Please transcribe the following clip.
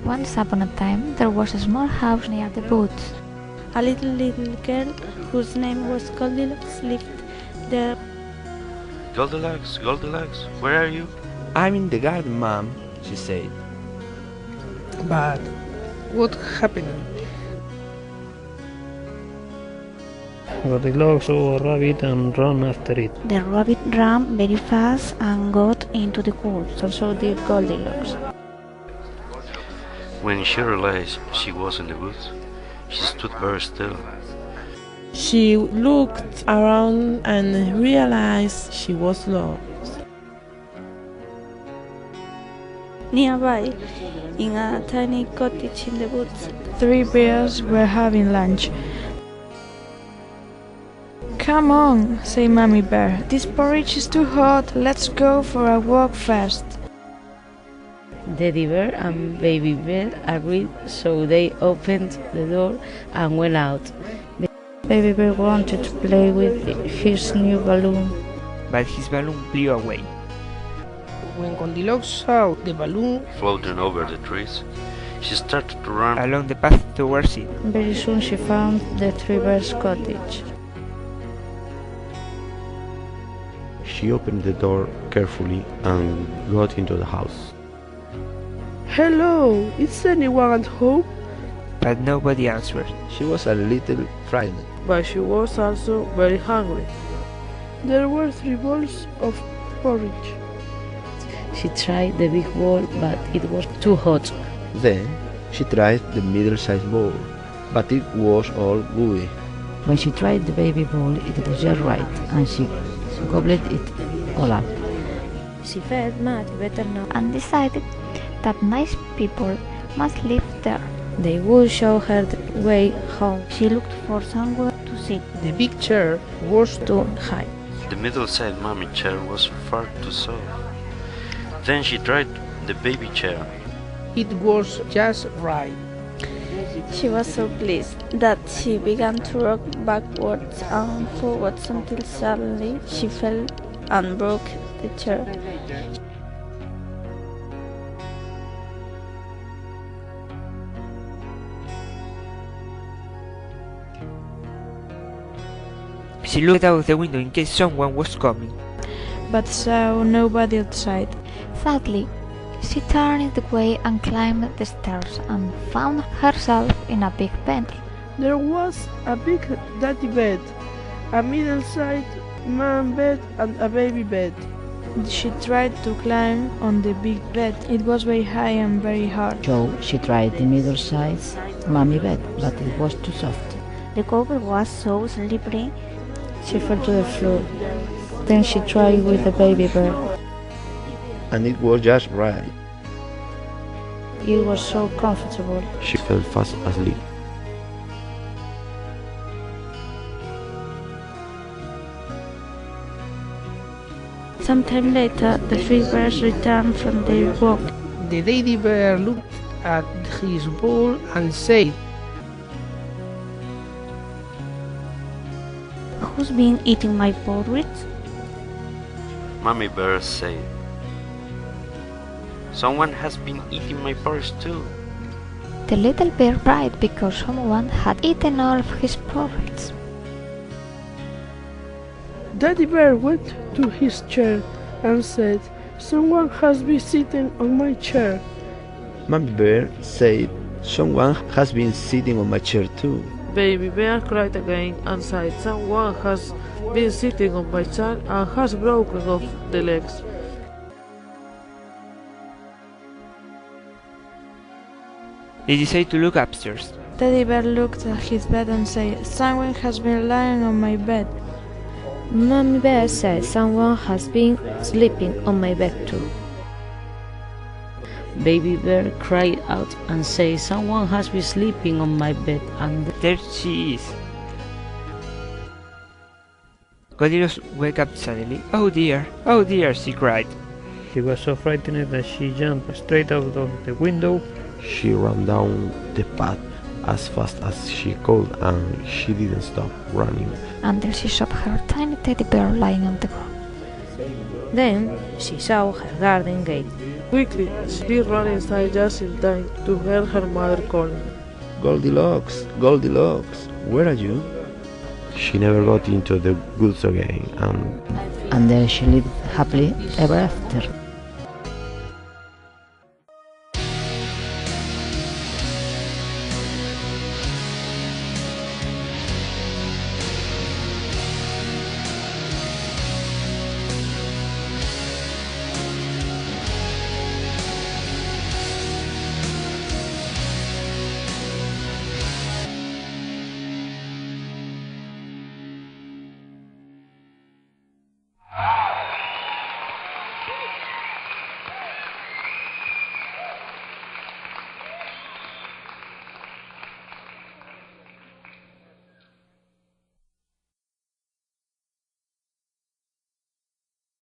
Once upon a time, there was a small house near the woods. A little girl whose name was Goldilocks lived there. Goldilocks, Goldilocks, where are you? I'm in the garden, Mom, she said. But what happened? Goldilocks saw a rabbit and ran after it. The rabbit ran very fast and got into the woods, and so did Goldilocks. When she realized she was in the woods, she stood very still. She looked around and realized she was lost. Nearby, in a tiny cottage in the woods, 3 bears were having lunch. "Come on," said Mommy Bear. "This porridge is too hot. Let's go for a walk first." Daddy Bear and Baby Bear agreed, so they opened the door and went out. Baby Bear wanted to play with his new balloon, But his balloon flew away. When Goldilocks saw the balloon Floating over the trees, she started to run. Along the path towards it, very soon she found the 3 bears' cottage. She opened the door carefully and got into the house. Hello, is anyone at home? but nobody answered. She was a little frightened. But she was also very hungry. There were 3 bowls of porridge. She tried the big bowl, but it was too hot. Then she tried the middle-sized bowl, but it was all gooey. When she tried the baby bowl, it was just right, and she gobbled it all up. she felt much better now. And decided that nice people must live there. They would show her the way home. She looked for somewhere to sit. the big chair was Too high. The middle-sized mommy chair was far too soft. Then she tried the baby chair. it was just right. She was so pleased that she began to rock backwards and forwards until suddenly she fell and broke the chair. She looked out the window in case someone was coming. but saw nobody outside. Sadly, she turned away and climbed the stairs and found herself in a big bed. There was a big daddy bed, a middle-sized man bed, and a baby bed. She tried to climb on the big bed. It was very high and very hard. So she tried the middle-sized mommy bed, but it was too soft. The cover was so slippery. She fell to the floor. Then she tried with the baby bear. And it was just right. It was so comfortable. She fell fast asleep. Some time later, the 3 bears returned from their walk. The daddy bear looked at his bowl and said, "Who's been eating my porridge?" Mommy bear said, "Someone has been eating my porridge too." The little bear cried because someone had eaten all of his porridge. Daddy Bear went to his chair and said, "Someone has been sitting on my chair." Mommy Bear said, "Someone has been sitting on my chair too." Baby Bear cried again and said, "Someone has been sitting on my chair and has broken off the legs." They decided to look upstairs. Teddy Bear looked at his bed and said, "Someone has been lying on my bed." Mommy Bear said someone has been sleeping on my bed too. Baby Bear cried out and said someone has been sleeping on my bed, and There she is. Goldilocks woke up suddenly. Oh dear, she cried. She was so frightened that she jumped straight out of the window. She ran down the path as fast as she could, and she didn't stop running. Until she saw her tiny teddy bear lying on the ground. then she saw her garden gate. Quickly, she ran inside just in time to hear her mother calling. Goldilocks, Goldilocks, where are you? She never got into the woods again, And there she lived happily ever after.